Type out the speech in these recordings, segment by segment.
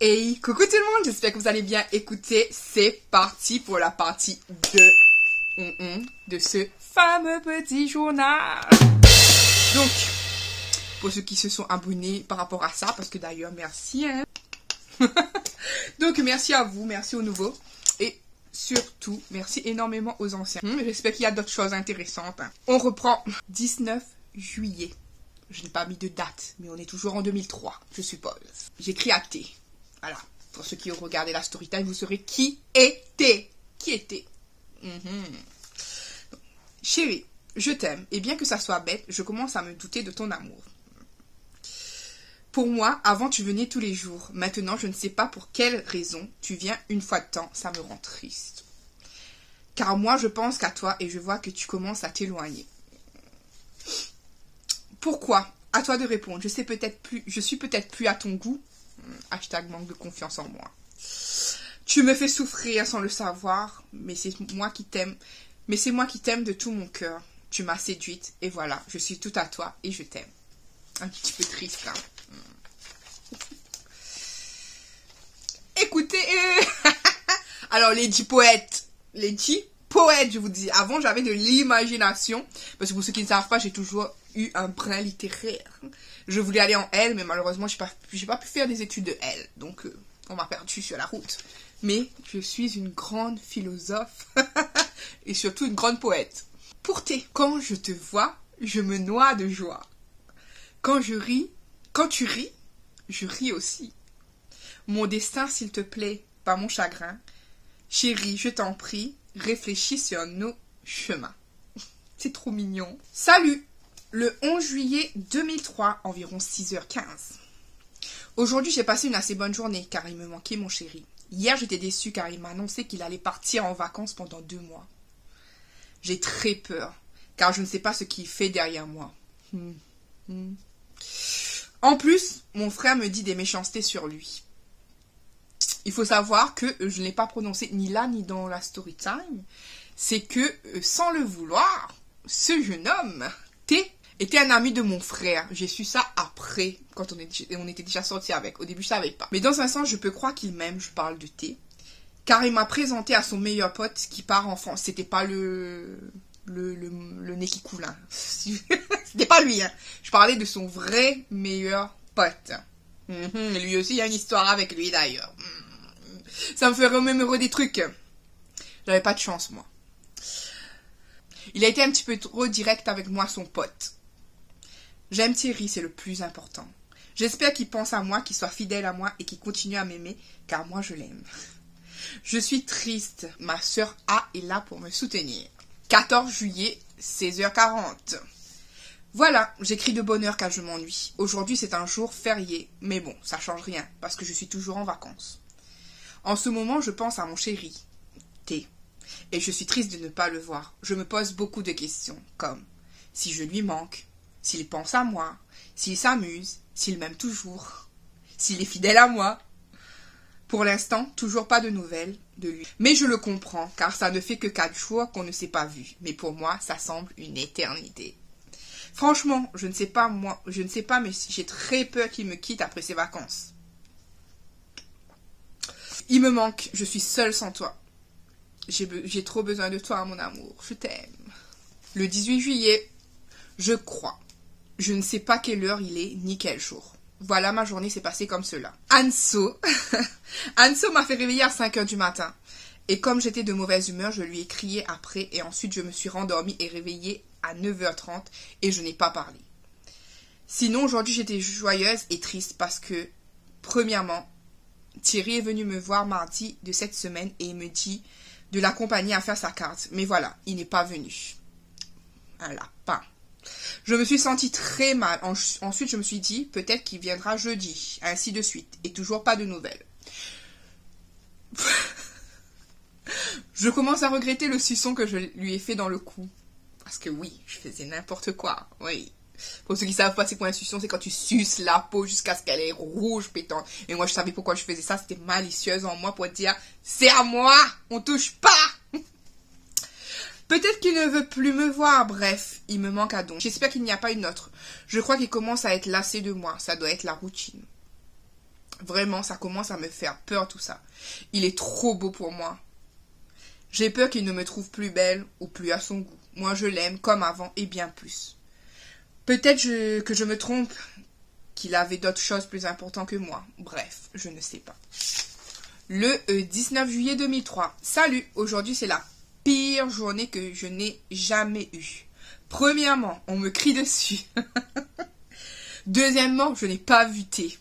Hey, coucou tout le monde, j'espère que vous allez bien. Écoutez, c'est parti pour la partie 2 de ce fameux petit journal. Donc, pour ceux qui se sont abonnés par rapport à ça, parce que d'ailleurs, merci. Hein. Donc, merci à vous, merci aux nouveaux. Et surtout, merci énormément aux anciens. J'espère qu'il y a d'autres choses intéressantes. Hein. On reprend 19 juillet. Je n'ai pas mis de date, mais on est toujours en 2003, je suppose. J'écris à T. Voilà. Pour ceux qui ont regardé la story time, vous saurez qui était. Qui était. Chérie, je t'aime. Et bien que ça soit bête, je commence à me douter de ton amour. Pour moi, avant tu venais tous les jours. Maintenant, je ne sais pas pour quelle raison tu viens une fois de temps. Ça me rend triste. Car moi, je pense qu'à toi et je vois que tu commences à t'éloigner. Pourquoi? À toi de répondre. Je suis peut-être plus à ton goût. Hashtag manque de confiance en moi. Tu me fais souffrir sans le savoir, mais c'est moi qui t'aime. Mais c'est moi qui t'aime de tout mon cœur. Tu m'as séduite et voilà, je suis tout à toi et je t'aime. Un petit peu triste, hein. Écoutez, alors Lady Poète, je vous dis. Avant, j'avais de l'imagination, parce que pour ceux qui ne savent pas, j'ai toujours eu un brin littéraire. Je voulais aller en L, mais malheureusement, j'ai pas pu faire des études de L. Donc, on m'a perdu sur la route. Mais je suis une grande philosophe et surtout une grande poète. Pour T, quand je te vois, je me noie de joie. Quand tu ris, je ris aussi. Mon destin, s'il te plaît, pas mon chagrin. Chérie, je t'en prie, réfléchis sur nos chemins. C'est trop mignon. Salut! Le 11 juillet 2003, environ 6h15. Aujourd'hui, j'ai passé une assez bonne journée car il me manquait mon chéri. Hier, j'étais déçue car il m'a annoncé qu'il allait partir en vacances pendant 2 mois. J'ai très peur car je ne sais pas ce qu'il fait derrière moi. En plus, mon frère me dit des méchancetés sur lui. Il faut savoir que je ne l'ai pas prononcé ni là ni dans la story time. C'est que, sans le vouloir, ce jeune homme, T, était un ami de mon frère. J'ai su ça après, quand on était déjà sortis avec. Au début, je savais pas. Mais dans un sens, je peux croire qu'il m'aime, je parle de T. Car il m'a présenté à son meilleur pote qui part en France. C'était pas le nez qui coule. Hein. C'était pas lui. Hein. Je parlais de son vrai meilleur pote. Lui aussi, il y a une histoire avec lui d'ailleurs. Ça me fait remémorer des trucs. J'avais pas de chance, moi. Il a été un petit peu trop direct avec moi, son pote. J'aime Thierry, c'est le plus important. J'espère qu'il pense à moi, qu'il soit fidèle à moi et qu'il continue à m'aimer, car moi je l'aime. Je suis triste. Ma sœur A est là pour me soutenir. 14 juillet, 16h40. Voilà, j'écris de bonne heure car je m'ennuie. Aujourd'hui c'est un jour férié, mais bon, ça change rien, parce que je suis toujours en vacances. En ce moment, je pense à mon chéri, T. Et je suis triste de ne pas le voir. Je me pose beaucoup de questions, comme si je lui manque, s'il pense à moi, s'il s'amuse, s'il m'aime toujours, s'il est fidèle à moi. Pour l'instant, toujours pas de nouvelles de lui. Mais je le comprends, car ça ne fait que 4 jours qu'on ne s'est pas vu. Mais pour moi, ça semble une éternité. Franchement, je ne sais pas, mais j'ai très peur qu'il me quitte après ses vacances. Il me manque, je suis seule sans toi. J'ai trop besoin de toi, mon amour, je t'aime. Le 18 juillet, je crois. Je ne sais pas quelle heure il est, ni quel jour. Voilà, ma journée s'est passée comme cela. Anso m'a fait réveiller à 5h du matin. Et comme j'étais de mauvaise humeur, je lui ai crié après. Et ensuite, je me suis rendormie et réveillée à 9h30. Et je n'ai pas parlé. Sinon, aujourd'hui, j'étais joyeuse et triste parce que, premièrement, Thierry est venu me voir mardi de cette semaine et il me dit de l'accompagner à faire sa carte. Mais voilà, il n'est pas venu. Un lapin. Je me suis sentie très mal. Ensuite, je me suis dit, peut-être qu'il viendra jeudi. Ainsi de suite. Et toujours pas de nouvelles. Je commence à regretter le suçon que je lui ai fait dans le cou. Parce que oui, je faisais n'importe quoi. Oui. Pour ceux qui savent pas c'est quoi un suçon, c'est quand tu suces la peau jusqu'à ce qu'elle est rouge pétante. Et moi, je savais pourquoi je faisais ça. C'était malicieuse en moi pour dire, c'est à moi, on touche pas. Peut-être qu'il ne veut plus me voir, bref, il me manque à donc. J'espère qu'il n'y a pas une autre. Je crois qu'il commence à être lassé de moi, ça doit être la routine. Vraiment, ça commence à me faire peur tout ça. Il est trop beau pour moi. J'ai peur qu'il ne me trouve plus belle ou plus à son goût. Moi, je l'aime comme avant et bien plus. Peut-être que je me trompe, qu'il avait d'autres choses plus importantes que moi. Bref, je ne sais pas. Le 19 juillet 2003. Salut, aujourd'hui c'est la pire journée que je n'ai jamais eue. Premièrement, on me crie dessus. Deuxièmement, je n'ai pas vu T.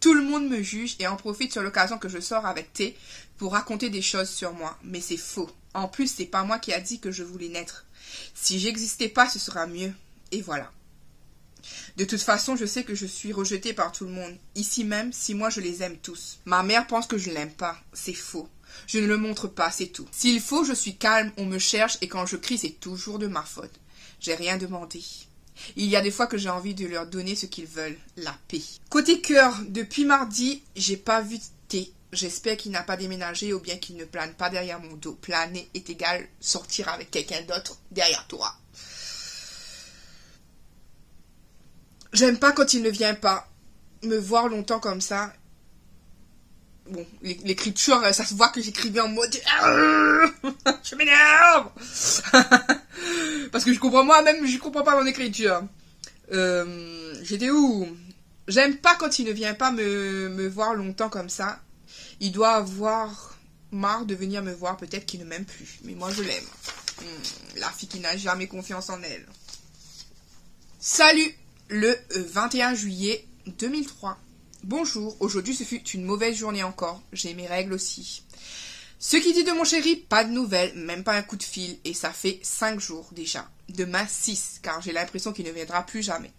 Tout le monde me juge et en profite sur l'occasion que je sors avec T pour raconter des choses sur moi. Mais c'est faux. En plus, c'est pas moi qui a dit que je voulais naître. Si j'existais pas, ce sera mieux. Et voilà. De toute façon, je sais que je suis rejetée par tout le monde. Ici même, si moi je les aime tous. Ma mère pense que je l'aime pas. C'est faux. Je ne le montre pas, c'est tout. S'il faut, je suis calme, on me cherche et quand je crie, c'est toujours de ma faute. J'ai rien demandé. Il y a des fois que j'ai envie de leur donner ce qu'ils veulent, la paix. Côté cœur, depuis mardi, j'ai pas vu T. J'espère qu'il n'a pas déménagé ou bien qu'il ne plane pas derrière mon dos. Planer est égal sortir avec quelqu'un d'autre derrière toi. J'aime pas quand il ne vient pas. Me voir longtemps comme ça. Bon, l'écriture, ça se voit que j'écrivais en mode je m'énerve. Parce que je comprends moi-même, je comprends pas mon écriture. J'étais où? J'aime pas quand il ne vient pas me voir longtemps comme ça. Il doit avoir marre de venir me voir. Peut-être qu'il ne m'aime plus. Mais moi, je l'aime. La fille qui n'a jamais confiance en elle. Salut! Le 21 juillet 2003. Bonjour, aujourd'hui ce fut une mauvaise journée encore. J'ai mes règles aussi. Ce qui dit de mon chéri, pas de nouvelles, même pas un coup de fil. Et ça fait 5 jours déjà. Demain 6, car j'ai l'impression qu'il ne viendra plus jamais.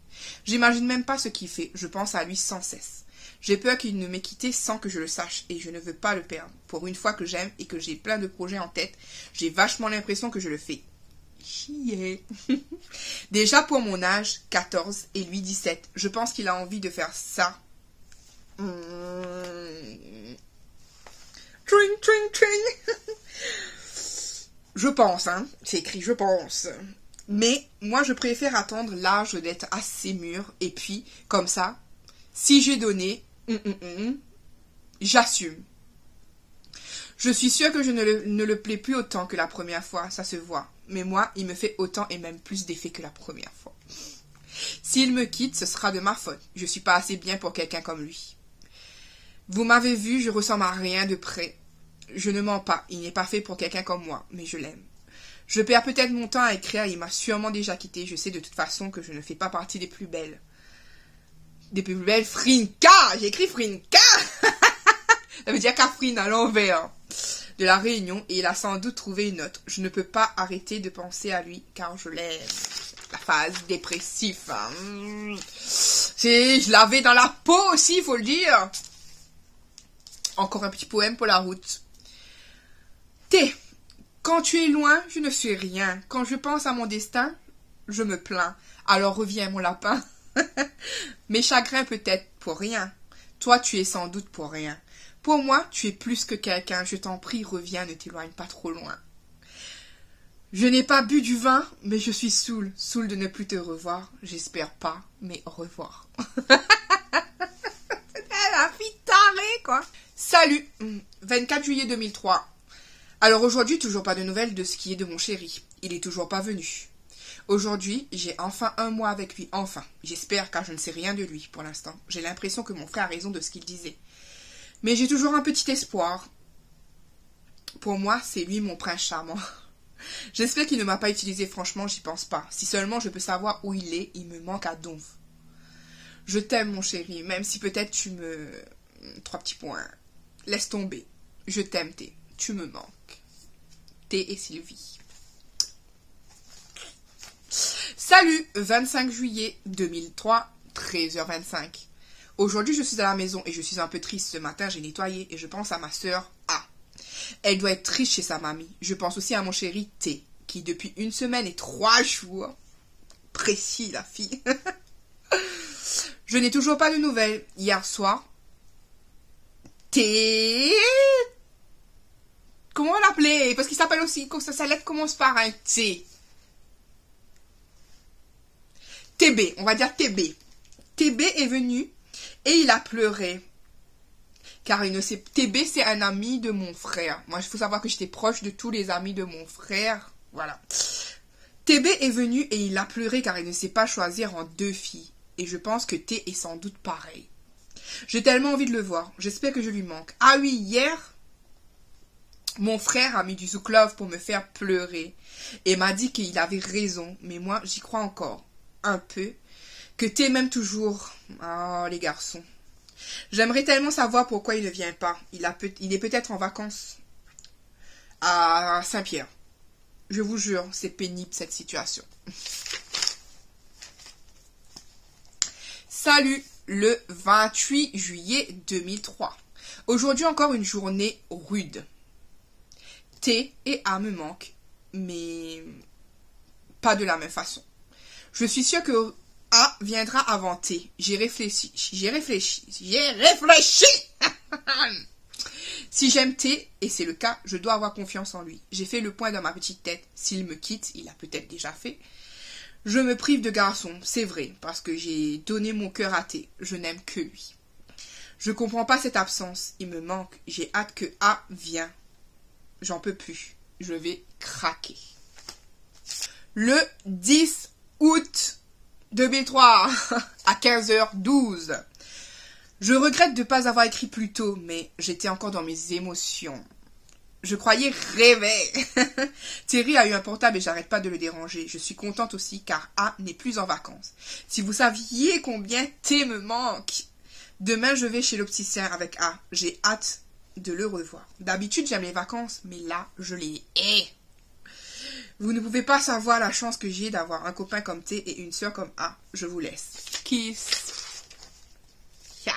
J'imagine même pas ce qu'il fait. Je pense à lui sans cesse. J'ai peur qu'il ne m'ait quitté sans que je le sache. Et je ne veux pas le perdre. Pour une fois que j'aime et que j'ai plein de projets en tête, j'ai vachement l'impression que je le fais. Chier. Déjà pour mon âge, 14 et lui 17, je pense qu'il a envie de faire ça. Tring, tring, tring. Je pense, hein. C'est écrit je pense. Mais moi je préfère attendre l'âge d'être assez mûr et puis, comme ça, si j'ai donné, j'assume. Je suis sûre que je ne le plais plus autant que la première fois, ça se voit. Mais moi, il me fait autant et même plus d'effet que la première fois. S'il me quitte, ce sera de ma faute. Je suis pas assez bien pour quelqu'un comme lui. Vous m'avez vu, je ressemble à rien de près. Je ne mens pas, il n'est pas fait pour quelqu'un comme moi, mais je l'aime. Je perds peut-être mon temps à écrire, il m'a sûrement déjà quitté. Je sais de toute façon que je ne fais pas partie des plus belles. Des plus belles, Frinka. J'ai écrit Frinka. Ça veut dire Catherine à l'envers. De la Réunion et il a sans doute trouvé une autre. Je ne peux pas arrêter de penser à lui car je l'aime. La phase dépressive. Hein. Je l'avais dans la peau aussi, il faut le dire. Encore un petit poème pour la route. T. Quand tu es loin, je ne suis rien. Quand je pense à mon destin, je me plains. Alors reviens mon lapin. Mes chagrins peut-être pour rien. Toi tu es sans doute pour rien. Pour moi, tu es plus que quelqu'un. Je t'en prie, reviens, ne t'éloigne pas trop loin. Je n'ai pas bu du vin, mais je suis saoul. Saoul de ne plus te revoir. J'espère pas, mais au revoir. La fille tarée, quoi. Salut, 24 juillet 2003. Alors aujourd'hui, toujours pas de nouvelles de ce qui est de mon chéri. Il est toujours pas venu. Aujourd'hui, j'ai enfin un mois avec lui. Enfin, j'espère car je ne sais rien de lui pour l'instant. J'ai l'impression que mon frère a raison de ce qu'il disait. Mais j'ai toujours un petit espoir. Pour moi, c'est lui mon prince charmant. J'espère qu'il ne m'a pas utilisé, franchement, j'y pense pas. Si seulement je peux savoir où il est, il me manque à donf. Je t'aime, mon chéri, même si peut-être tu me... 3 petits points. Laisse tomber. Je t'aime, T. Tu me manques. T et Sylvie. Salut, 25 juillet 2003, 13h25. Aujourd'hui, je suis à la maison et je suis un peu triste. Ce matin, j'ai nettoyé et je pense à ma sœur A. Elle doit être triste chez sa mamie. Je pense aussi à mon chéri T, qui depuis 1 semaine et 3 jours, précis la fille. Je n'ai toujours pas de nouvelles. Hier soir, T... Comment l'appeler? Parce qu'il s'appelle aussi, sa lettre commence par un T. TB, on va dire TB. TB est venu et il a pleuré. car il ne sait... TB, c'est un ami de mon frère. Moi, il faut savoir que j'étais proche de tous les amis de mon frère. Voilà. TB est venu et il a pleuré car il ne sait pas choisir en 2 filles. Et je pense que T est sans doute pareil. J'ai tellement envie de le voir. J'espère que je lui manque. Ah oui, hier, mon frère a mis du Zouk Love pour me faire pleurer. Et m'a dit qu'il avait raison. Mais moi, j'y crois encore. Un peu. Que T m'aime toujours. Oh, les garçons. J'aimerais tellement savoir pourquoi il ne vient pas. Il est peut-être en vacances à Saint-Pierre. Je vous jure, c'est pénible cette situation. Salut, le 28 juillet 2003. Aujourd'hui encore une journée rude. T et A me manquent, mais pas de la même façon. Je suis sûre que A viendra avant T. J'ai réfléchi. Si j'aime T, et c'est le cas, je dois avoir confiance en lui. J'ai fait le point dans ma petite tête. S'il me quitte, il a peut-être déjà fait. Je me prive de garçon, c'est vrai, parce que j'ai donné mon cœur à T. Je n'aime que lui. Je comprends pas cette absence. Il me manque. J'ai hâte que A vienne. J'en peux plus. Je vais craquer. Le 10 août 2003 à 15h12. Je regrette de ne pas avoir écrit plus tôt, mais j'étais encore dans mes émotions. Je croyais rêver. Thierry a eu un portable et j'arrête pas de le déranger. Je suis contente aussi car A n'est plus en vacances. Si vous saviez combien T me manque. Demain, je vais chez l'opticien avec A. J'ai hâte de le revoir. D'habitude, j'aime les vacances, mais là, je les hais. Vous ne pouvez pas savoir la chance que j'ai d'avoir un copain comme T et une soeur comme A. Je vous laisse. Kiss. Yeah.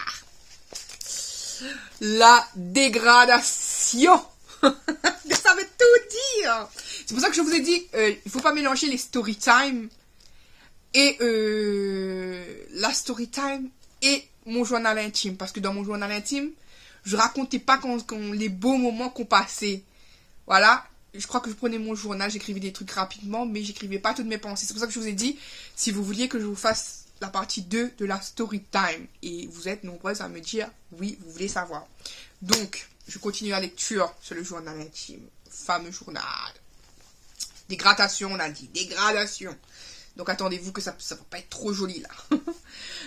La dégradation. Ça veut tout dire. C'est pour ça que je vous ai dit, il faut pas mélanger les story time et la story time et mon journal intime. Parce que dans mon journal intime, je racontais pas les beaux moments qu'on passait. Voilà. Je crois que je prenais mon journal, j'écrivais des trucs rapidement, mais j'écrivais pas toutes mes pensées. C'est pour ça que je vous ai dit, si vous vouliez que je vous fasse la partie 2 de la story time. Et vous êtes nombreuses à me dire, oui, vous voulez savoir. Donc, je continue la lecture sur le journal intime. Fameux journal. Dégradation, on a dit. Dégradation. Donc, attendez-vous que ça va pas être trop joli, là.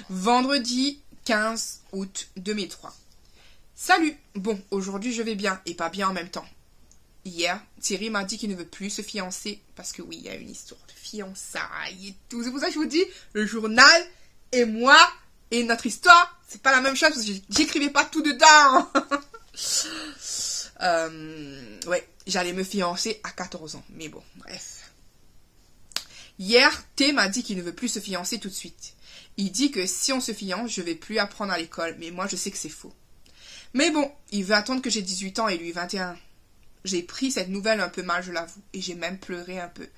Vendredi 15 août 2003. Salut. Bon, aujourd'hui, je vais bien et pas bien en même temps. Hier, Thierry m'a dit qu'il ne veut plus se fiancer parce que oui, il y a une histoire de fiançailles et tout. C'est pour ça que je vous dis, le journal et moi et notre histoire, c'est pas la même chose parce que j'écrivais pas tout dedans. Ouais, j'allais me fiancer à 14 ans, mais bon, bref. Hier, T m'a dit qu'il ne veut plus se fiancer tout de suite. Il dit que si on se fiance, je vais plus apprendre à l'école, mais moi je sais que c'est faux. Mais bon, il veut attendre que j'ai 18 ans et lui 21. J'ai pris cette nouvelle un peu mal, je l'avoue, et j'ai même pleuré un peu.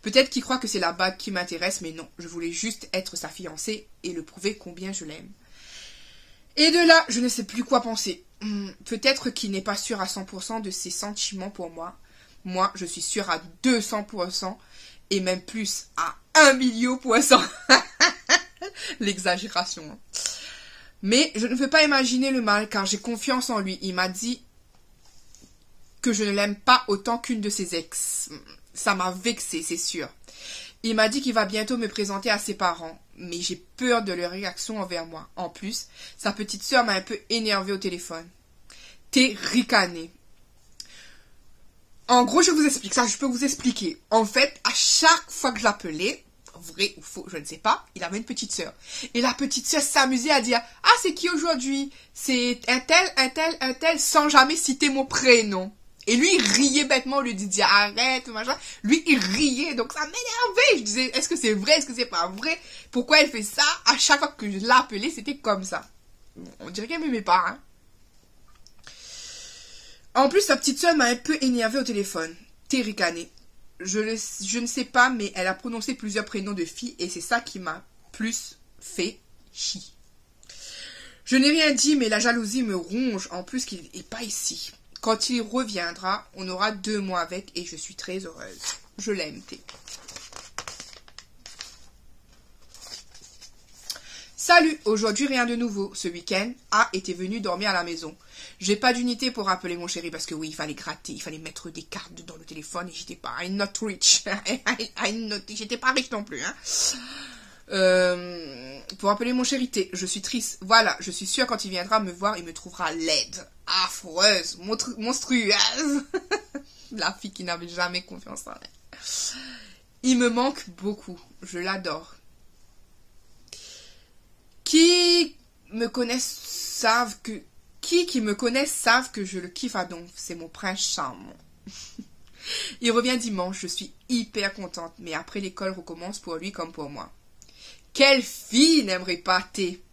Peut-être qu'il croit que c'est la bague qui m'intéresse, mais non, je voulais juste être sa fiancée et le prouver combien je l'aime. Et de là, je ne sais plus quoi penser. Peut-être qu'il n'est pas sûr à 100% de ses sentiments pour moi. Moi, je suis sûre à 200%, et même plus, à 1 000 000%. L'exagération. Hein. Mais je ne peux pas imaginer le mal, car j'ai confiance en lui. Il m'a dit que je ne l'aime pas autant qu'une de ses ex. Ça m'a vexée, c'est sûr. Il m'a dit qu'il va bientôt me présenter à ses parents, mais j'ai peur de leur réaction envers moi. En plus, sa petite sœur m'a un peu énervée au téléphone. T'es ricané. En gros, je vous explique ça, je peux vous expliquer. En fait, à chaque fois que je l'appelais, vrai ou faux, je ne sais pas, il avait une petite sœur. Et la petite sœur s'amusait à dire « Ah, c'est qui aujourd'hui? C'est un tel, sans jamais citer mon prénom. » Et lui, il riait bêtement, on lui disait arrête, machin. Lui, il riait, donc ça m'énervait. Je disais, est-ce que c'est vrai, est-ce que c'est pas vrai? Pourquoi elle fait ça? À chaque fois que je l'appelais, c'était comme ça. On dirait qu'elle m'aimait pas, hein. En plus, sa petite soeur m'a un peu énervée au téléphone. Terricané. Je ne sais pas, mais elle a prononcé plusieurs prénoms de filles et c'est ça qui m'a plus fait chier. Je n'ai rien dit, mais la jalousie me ronge, en plus qu'il n'est pas ici. Quand il reviendra, on aura 2 mois avec et je suis très heureuse. Je l'aime, T. Salut, aujourd'hui rien de nouveau. Ce week-end, A était venu dormir à la maison. J'ai pas d'unité pour appeler mon chéri parce que oui, il fallait gratter, il fallait mettre des cartes dans le téléphone et j'étais pas, I'm not rich. J'étais pas riche non plus, hein. Pour appeler mon chéri T, je suis triste. Voilà, je suis sûre quand il viendra me voir, il me trouvera laide, affreuse, monstrueuse. La fille qui n'avait jamais confiance en elle. Il me manque beaucoup, je l'adore. Qui me connaissent savent que je le kiffe à donf. C'est mon prince charmant. Il revient dimanche, je suis hyper contente, mais après l'école recommence pour lui comme pour moi. Quelle fille n'aimerait pas T?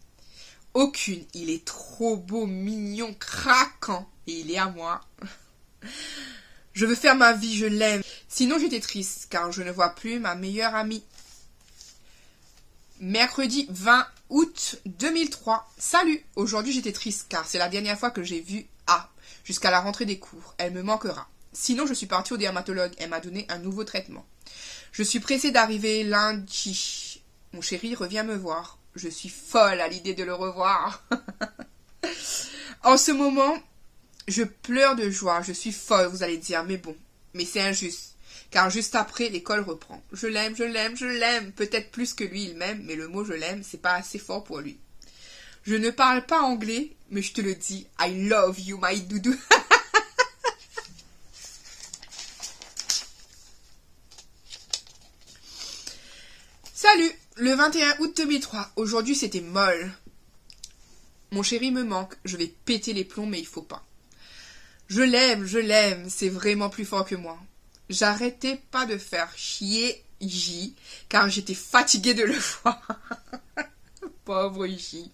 Aucune. Il est trop beau, mignon, craquant. Et il est à moi. Je veux faire ma vie, je l'aime. Sinon j'étais triste, car je ne vois plus ma meilleure amie. Mercredi 20 août 2003. Salut! Aujourd'hui j'étais triste, car c'est la dernière fois que j'ai vu A. Jusqu'à la rentrée des cours. Elle me manquera. Sinon je suis partie au dermatologue. Elle m'a donné un nouveau traitement. Je suis pressée d'arriver lundi. Mon chéri revient me voir. Je suis folle à l'idée de le revoir. En ce moment, je pleure de joie. Je suis folle, vous allez dire. Mais bon, mais c'est injuste. Car juste après, l'école reprend. Je l'aime, je l'aime, je l'aime. Peut-être plus que lui, il m'aime. Mais le mot je l'aime, c'est pas assez fort pour lui. Je ne parle pas anglais, mais je te le dis. I love you, my doudou. Salut! Le 21 août 2003. Aujourd'hui, c'était molle. Mon chéri me manque. Je vais péter les plombs, mais il faut pas. Je l'aime. C'est vraiment plus fort que moi. J'arrêtais pas de faire chier J, car j'étais fatiguée de le voir. Pauvre J.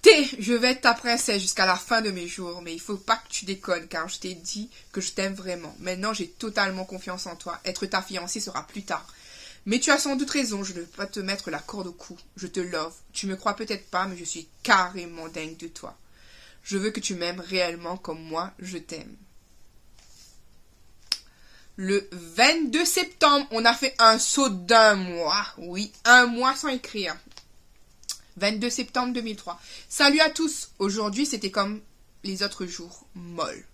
T, je vais être ta princesse jusqu'à la fin de mes jours, mais il faut pas que tu déconnes, car je t'ai dit que je t'aime vraiment. Maintenant, j'ai totalement confiance en toi. Être ta fiancée sera plus tard. Mais tu as sans doute raison, je ne veux pas te mettre la corde au cou. Je te love. Tu me crois peut-être pas, mais je suis carrément dingue de toi. Je veux que tu m'aimes réellement comme moi, je t'aime. Le 22 septembre, on a fait un saut d'un mois. Oui, un mois sans écrire. 22 septembre 2003. Salut à tous. Aujourd'hui, c'était comme les autres jours. Molle.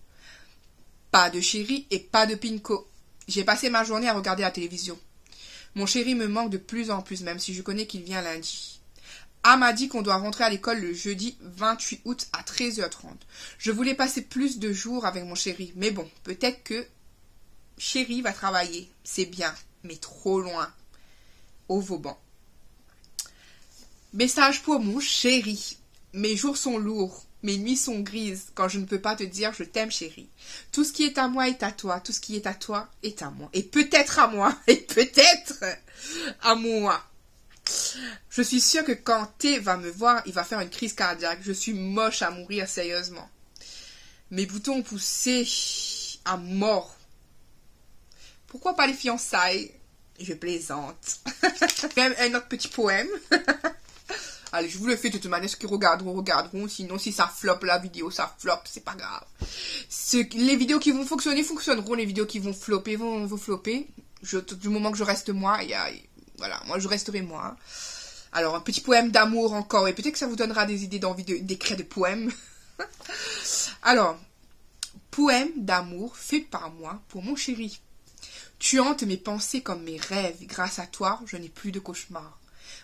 Pas de chéri et pas de pinko. J'ai passé ma journée à regarder la télévision. Mon chéri me manque de plus en plus, même si je connais qu'il vient lundi. A m'a dit qu'on doit rentrer à l'école le jeudi 28 août à 13h30. Je voulais passer plus de jours avec mon chéri, mais bon, peut-être que chéri va travailler. C'est bien, mais trop loin. Au Vauban. Message pour mon chéri. Mes jours sont lourds, mes nuits sont grises quand je ne peux pas te dire je t'aime chéri. Tout ce qui est à moi est à toi, tout ce qui est à toi est à moi. Et peut-être à moi, et peut-être à moi. Je suis sûre que quand T va me voir, il va faire une crise cardiaque. Je suis moche à mourir, sérieusement. Mes boutons ont poussé à mort. Pourquoi pas les fiançailles? Je plaisante. Même un autre petit poème. Allez, je vous le fais de toute manière. Ceux qui regarderont. Sinon, si ça floppe la vidéo, ça floppe. C'est pas grave. Les vidéos qui vont fonctionner, fonctionneront. Les vidéos qui vont flopper, vont flopper. Du moment que je reste moi, voilà, moi je resterai moi. Alors, un petit poème d'amour encore. Et peut-être que ça vous donnera des idées d'envie d'écrire des poèmes. Alors, poème d'amour fait par moi pour mon chéri. Tu hantes mes pensées comme mes rêves. Grâce à toi, je n'ai plus de cauchemars.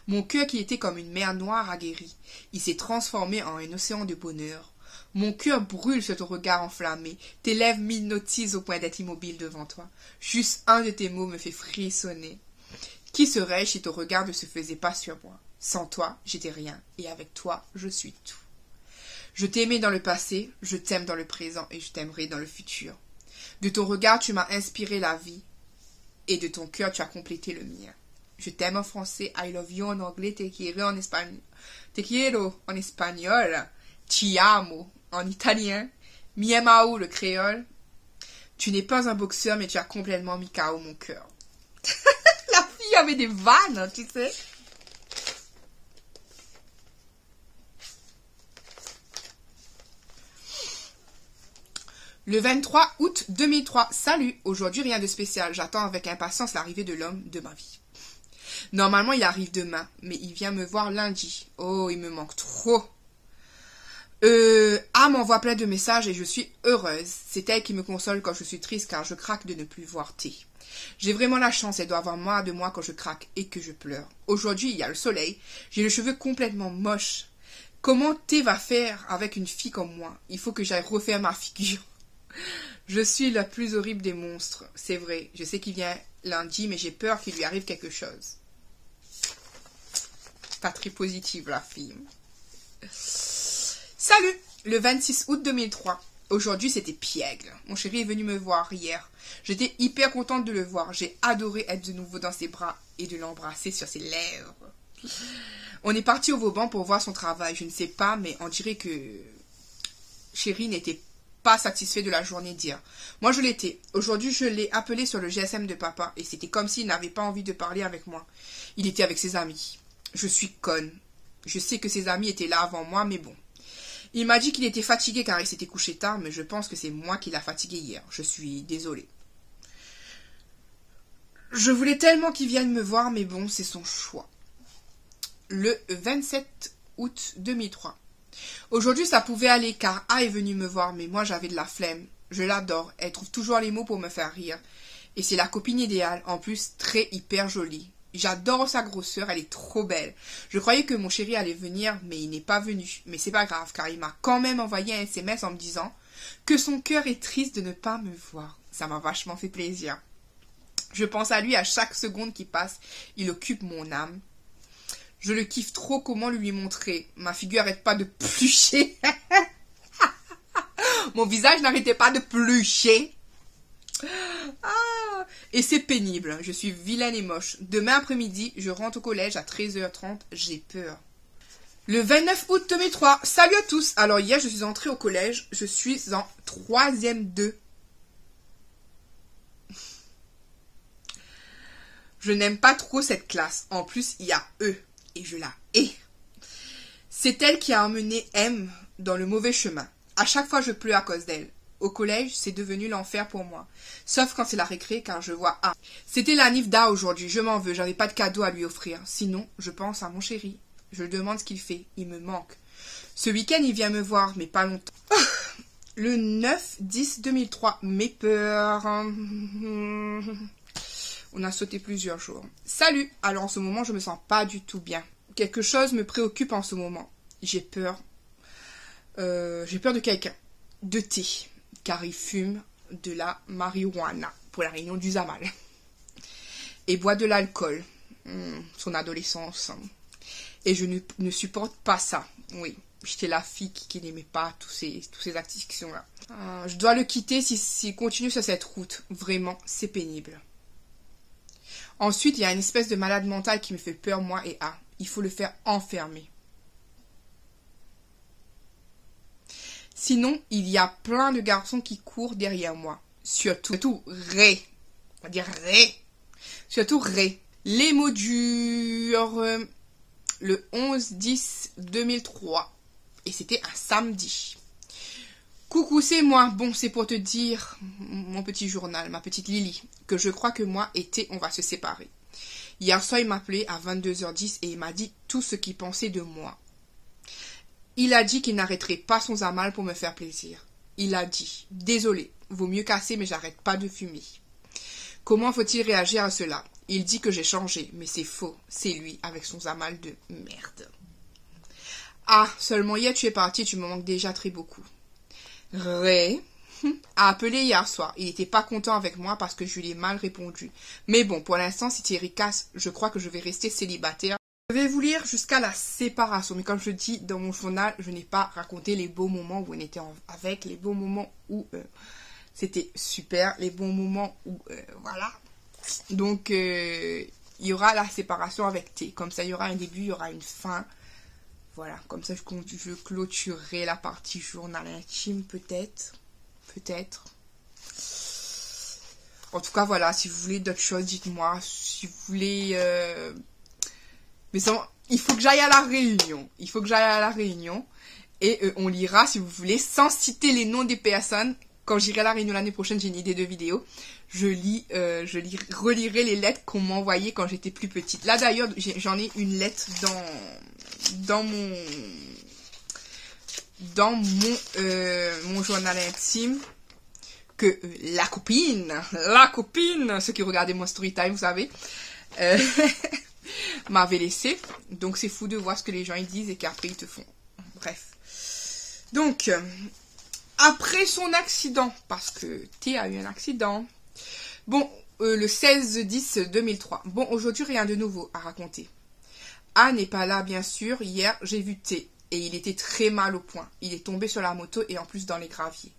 Mon cœur qui était comme une mer noire a guéri. Il s'est transformé en un océan de bonheur. Mon cœur brûle sur ton regard enflammé. Tes lèvres m'hypnotisent au point d'être immobile devant toi. Juste un de tes mots me fait frissonner. Qui serais-je si ton regard ne se faisait pas sur moi? Sans toi, j'étais rien. Et avec toi, je suis tout. Je t'aimais dans le passé, je t'aime dans le présent et je t'aimerai dans le futur. De ton regard, tu m'as inspiré la vie. Et de ton cœur, tu as complété le mien. Je t'aime en français, I love you en anglais, te quiero en espagnol, ti amo en italien, mi amao le créole. Tu n'es pas un boxeur, mais tu as complètement mis KO mon cœur. La fille avait des vannes, tu sais. Le 23 août 2003. Salut, aujourd'hui rien de spécial. J'attends avec impatience l'arrivée de l'homme de ma vie. Normalement, il arrive demain, mais il vient me voir lundi. Oh, il me manque trop. A m'envoie plein de messages et je suis heureuse. C'est elle qui me console quand je suis triste car je craque de ne plus voir T. J'ai vraiment la chance, elle doit avoir marre de moi quand je craque et que je pleure. Aujourd'hui, il y a le soleil, j'ai les cheveux complètement moches. Comment T va faire avec une fille comme moi? Il faut que j'aille refaire ma figure. Je suis la plus horrible des monstres, c'est vrai. Je sais qu'il vient lundi, mais j'ai peur qu'il lui arrive quelque chose. Pas très positive, la fille. Salut! Le 26 août 2003. Aujourd'hui, c'était Piègle. Mon chéri est venu me voir hier. J'étais hyper contente de le voir. J'ai adoré être de nouveau dans ses bras et de l'embrasser sur ses lèvres. On est parti au Vauban pour voir son travail. Je ne sais pas, mais on dirait que chéri n'était pas satisfait de la journée d'hier. Moi, je l'étais. Aujourd'hui, je l'ai appelé sur le GSM de papa et c'était comme s'il n'avait pas envie de parler avec moi. Il était avec ses amis. Je suis conne. Je sais que ses amis étaient là avant moi, mais bon. Il m'a dit qu'il était fatigué car il s'était couché tard, mais je pense que c'est moi qui l'a fatigué hier. Je suis désolée. Je voulais tellement qu'il vienne me voir, mais bon, c'est son choix. Le 27 août 2003. Aujourd'hui, ça pouvait aller car A est venue me voir, mais moi j'avais de la flemme. Je l'adore, elle trouve toujours les mots pour me faire rire. Et c'est la copine idéale, en plus très hyper jolie. J'adore sa grosseur, elle est trop belle. Je croyais que mon chéri allait venir, mais il n'est pas venu. Mais c'est pas grave, car il m'a quand même envoyé un SMS en me disant que son cœur est triste de ne pas me voir. Ça m'a vachement fait plaisir. Je pense à lui à chaque seconde qui passe. Il occupe mon âme. Je le kiffe trop, comment lui montrer. Ma figure arrête pas de plucher. Mon visage n'arrêtait pas de plucher. Et c'est pénible, je suis vilaine et moche. Demain après-midi, je rentre au collège à 13h30, j'ai peur. Le 29 août 2003, salut à tous. Alors hier, je suis entrée au collège, je suis en 3e 2. Je n'aime pas trop cette classe. En plus, il y a E, et je la hais. C'est elle qui a emmené M dans le mauvais chemin. À chaque fois, je pleure à cause d'elle. Au collège, c'est devenu l'enfer pour moi. Sauf quand c'est la récré, car je vois A. C'était la nif d'A aujourd'hui, je m'en veux, j'avais pas de cadeau à lui offrir. Sinon, je pense à mon chéri. Je lui demande ce qu'il fait, il me manque. Ce week-end, il vient me voir, mais pas longtemps. Le 9-10-2003, mes peurs. On a sauté plusieurs jours. Salut! Alors en ce moment, je me sens pas du tout bien. Quelque chose me préoccupe en ce moment. J'ai peur. J'ai peur de quelqu'un. De T. Car il fume de la marijuana pour la réunion du Zamal. Et boit de l'alcool. Son adolescence. Et je ne supporte pas ça. Oui, j'étais la fille qui n'aimait pas tous ces actions-là. Je dois le quitter s'il continue sur cette route. Vraiment, c'est pénible. Ensuite, il y a une espèce de malade mental qui me fait peur, moi et A. Il faut le faire enfermer. Sinon, il y a plein de garçons qui courent derrière moi. Surtout Ray. On va dire Ray. Surtout Ray. Les mots durs. Le 11-10-2003. Et c'était un samedi. Coucou, c'est moi. Bon, c'est pour te dire, mon petit journal, ma petite Lily, que je crois que moi et T, on va se séparer. Hier soir, il m'a appelé à 22h10 et il m'a dit tout ce qu'il pensait de moi. Il a dit qu'il n'arrêterait pas son Zamal pour me faire plaisir. Il a dit « Désolé, vaut mieux casser mais j'arrête pas de fumer. » Comment faut-il réagir à cela? Il dit que j'ai changé, mais c'est faux. C'est lui avec son Zamal de merde. Ah, seulement hier tu es parti, tu me manques déjà très beaucoup. Ray a appelé hier soir. Il n'était pas content avec moi parce que je lui ai mal répondu. Mais bon, pour l'instant, si Thierry casse, je crois que je vais rester célibataire. Je vais vous lire jusqu'à la séparation. Mais comme je dis dans mon journal, je n'ai pas raconté les beaux moments où on était avec, les beaux moments où c'était super, les bons moments où voilà. Donc, il y aura la séparation avec T. Comme ça, il y aura un début, il y aura une fin. Voilà, comme ça, je clôturerai la partie journal intime, peut-être. Peut-être. En tout cas, voilà, si vous voulez d'autres choses, dites-moi. Si vous voulez... Mais ça, il faut que j'aille à la réunion. Il faut que j'aille à la réunion. Et on lira, si vous voulez, sans citer les noms des personnes, quand j'irai à La Réunion l'année prochaine, j'ai une idée de vidéo. Relirai les lettres qu'on m'a envoyées quand j'étais plus petite. Là d'ailleurs, j'en ai une lettre dans mon journal intime que la copine, ceux qui regardaient mon story time, vous savez, m'avait laissé. Donc c'est fou de voir ce que les gens ils disent et qu'après ils te font. Bref. Donc, après son accident, parce que T a eu un accident. Bon, le 16-10-2003. Bon, aujourd'hui, rien de nouveau à raconter. A n'est pas là, bien sûr. Hier, j'ai vu T et il était très mal au point. Il est tombé sur la moto et en plus dans les graviers.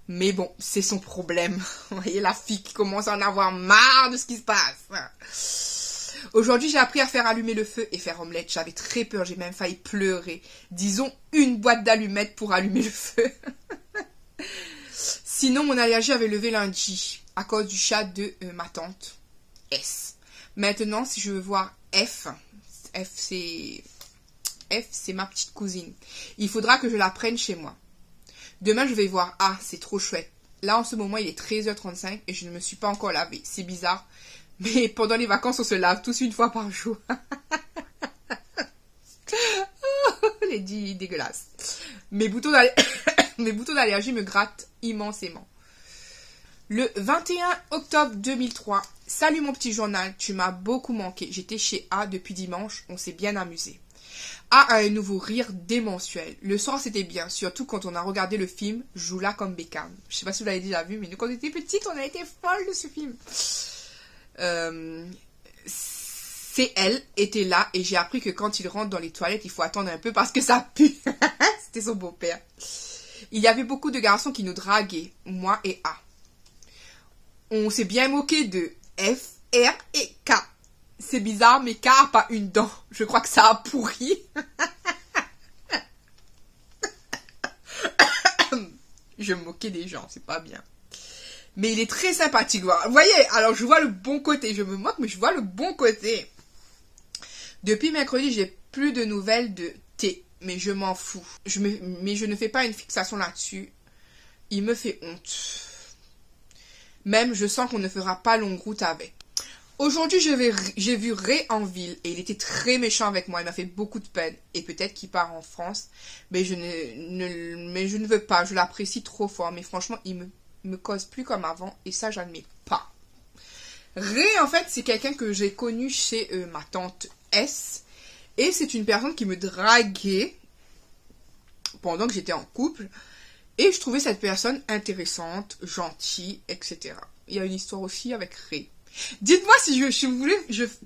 Mais bon, c'est son problème. Vous voyez la fille qui commence à en avoir marre de ce qui se passe. Aujourd'hui, j'ai appris à faire allumer le feu et faire omelette. J'avais très peur, j'ai même failli pleurer. Disons une boîte d'allumettes pour allumer le feu. Sinon, mon allergie avait levé lundi à cause du chat de ma tante S. Maintenant, si je veux voir F c'est ma petite cousine. Il faudra que je la prenne chez moi. Demain, je vais voir A, c'est trop chouette. Là, en ce moment, il est 13h35 et je ne me suis pas encore lavée. C'est bizarre. Mais pendant les vacances, on se lave tous une fois par jour. Les dits dégueulasses. Mes boutons d'allergie me grattent immensément. Le 21 octobre 2003. Salut mon petit journal, tu m'as beaucoup manqué. J'étais chez A depuis dimanche, on s'est bien amusé. A a un nouveau rire démensuel. Le soir c'était bien, surtout quand on a regardé le film Joue là comme Beckham. Je sais pas si vous l'avez déjà vu, mais nous quand on était petites, on a été folles de ce film. C'est elle était là et j'ai appris que quand il rentre dans les toilettes, il faut attendre un peu parce que ça pue. C'était son beau-père. Il y avait beaucoup de garçons qui nous draguaient, moi et A. On s'est bien moqué de F, R et K. C'est bizarre, mais K a pas une dent. Je crois que ça a pourri. Je me moquais des gens, c'est pas bien. Mais il est très sympathique. Vous voyez, alors je vois le bon côté. Je me moque, mais je vois le bon côté. Depuis mercredi, j'ai plus de nouvelles de T. Mais je m'en fous. Mais je ne fais pas une fixation là-dessus. Il me fait honte. Même, je sens qu'on ne fera pas longue route avec. Aujourd'hui, j'ai vu Ray en ville et il était très méchant avec moi. Il m'a fait beaucoup de peine. Et peut-être qu'il part en France. Mais je ne veux pas. Je l'apprécie trop fort. Mais franchement, il me cause plus comme avant. Et ça, j'admets pas. Ray, en fait, c'est quelqu'un que j'ai connu chez ma tante S. Et c'est une personne qui me draguait pendant que j'étais en couple. Et je trouvais cette personne intéressante, gentille, etc. Il y a une histoire aussi avec Ray. Dites-moi si vous voulez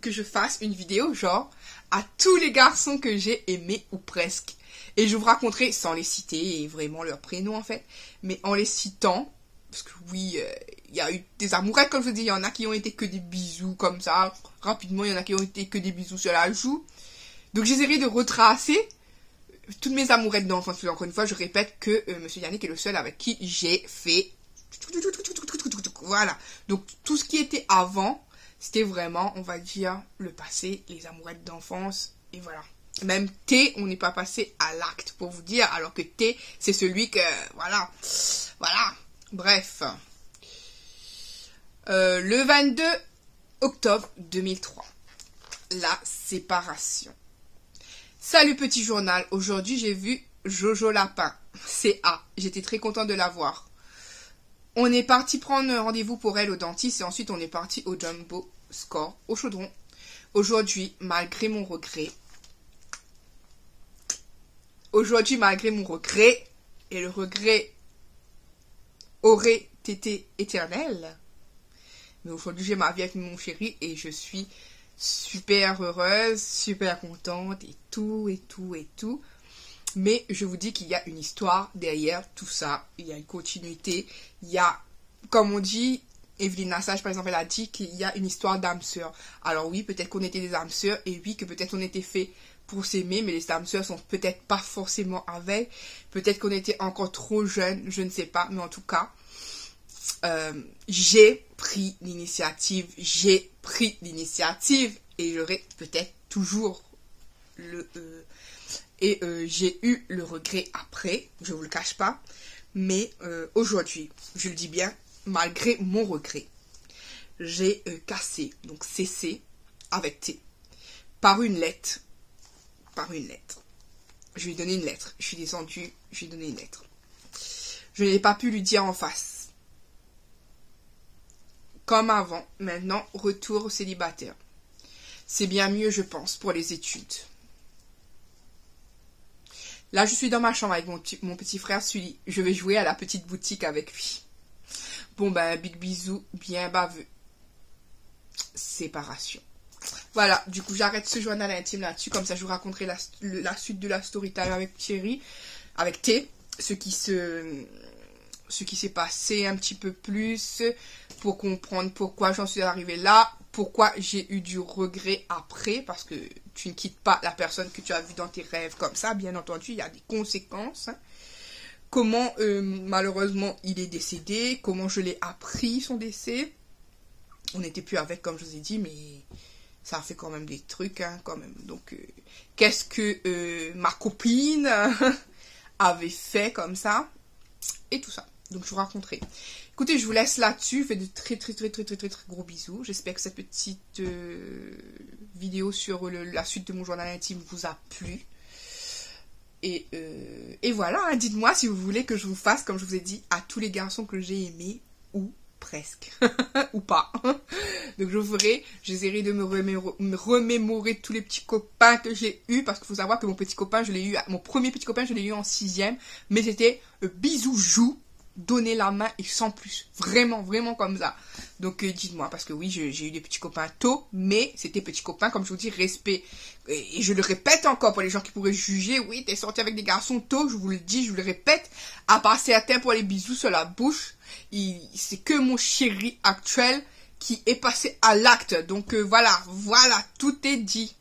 que je fasse une vidéo genre à tous les garçons que j'ai aimés ou presque. Et je vous raconterai sans les citer et vraiment leur prénom en fait. Mais en les citant, parce que oui, il y a eu des amourettes comme je dis. Il y en a qui ont été que des bisous comme ça. Rapidement, il y en a qui ont été que des bisous sur la joue. Donc j'essaierai de retracer toutes mes amourettes d'enfance. Encore une fois, je répète que Monsieur Yannick est le seul avec qui j'ai fait... Voilà. Donc, tout ce qui était avant, c'était vraiment, on va dire, le passé, les amourettes d'enfance. Et voilà. Même T, on n'est pas passé à l'acte pour vous dire. Alors que T, c'est celui que... Voilà. Voilà. Bref. Le 22 octobre 2003. La séparation. Salut petit journal, aujourd'hui j'ai vu Jojo Lapin, c'est A, j'étais très contente de la voir. On est parti prendre rendez-vous pour elle au dentiste et ensuite on est parti au Jumbo Score, au Chaudron. Aujourd'hui, malgré mon regret, et le regret aurait été éternel, mais aujourd'hui j'ai ma vie avec mon chéri et je suis super heureuse, super contente et tout. Mais je vous dis qu'il y a une histoire derrière tout ça. Il y a une continuité. Il y a, comme on dit, Evelyne Nassage par exemple, elle a dit qu'il y a une histoire d'âme sœur. Alors oui, peut-être qu'on était des âmes sœurs et oui, que peut-être on était fait pour s'aimer, mais les âmes sœurs sont peut-être pas forcément avec. Peut-être qu'on était encore trop jeunes, je ne sais pas. Mais en tout cas, j'ai pris l'initiative et j'aurai peut-être toujours j'ai eu le regret après, je vous le cache pas, Mais aujourd'hui, je le dis bien, malgré mon regret, j'ai cassé, donc cessé avec T, par une lettre. Je lui ai donné une lettre. Je suis descendue, je lui ai donné une lettre. Je n'ai pas pu lui dire en face. Comme avant, maintenant, retour au célibataire. C'est bien mieux, je pense, pour les études. Là, je suis dans ma chambre avec mon petit frère Sully. Je vais jouer à la petite boutique avec lui. Bon, ben, big bisou, bien baveux. Séparation. Voilà, du coup, j'arrête ce journal intime là-dessus. Comme ça, je vous raconterai la suite de la story time avec Thierry, avec T. Ce qui s'est passé un petit peu plus pour comprendre pourquoi j'en suis arrivée là. Pourquoi j'ai eu du regret après, parce que tu ne quittes pas la personne que tu as vue dans tes rêves comme ça, bien entendu, il y a des conséquences. Comment, malheureusement, il est décédé, comment je l'ai appris, son décès. On n'était plus avec, comme je vous ai dit, mais ça a fait quand même des trucs, hein, quand même. Donc, qu'est-ce que ma copine avait fait comme ça, et tout ça. Donc, je vous raconterai. Écoutez, je vous laisse là-dessus. Je fais de très gros bisous. J'espère que cette petite vidéo sur la suite de mon journal intime vous a plu. Et voilà, hein, dites-moi si vous voulez que je vous fasse, comme je vous ai dit, à tous les garçons que j'ai aimés, ou presque, ou pas. Donc, je ferai, j'essaierai de me remémorer tous les petits copains que j'ai eus, parce qu'il faut savoir que mon premier petit copain, je l'ai eu en 6e, mais c'était bisous joue. Donner la main et sans plus. Vraiment comme ça. Donc, dites-moi, parce que oui, j'ai eu des petits copains tôt, mais c'était petits copains, comme je vous dis, respect. Et je le répète encore pour les gens qui pourraient juger, oui, t'es sorti avec des garçons tôt, je vous le dis, je vous le répète. À part certains pour les bisous sur la bouche, c'est que mon chéri actuel qui est passé à l'acte. Donc, voilà, tout est dit.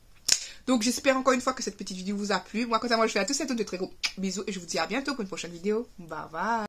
Donc, j'espère encore une fois que cette petite vidéo vous a plu. Moi, quant à moi, je fais à tous et à toutes de très gros bisous et je vous dis à bientôt pour une prochaine vidéo. Bye bye.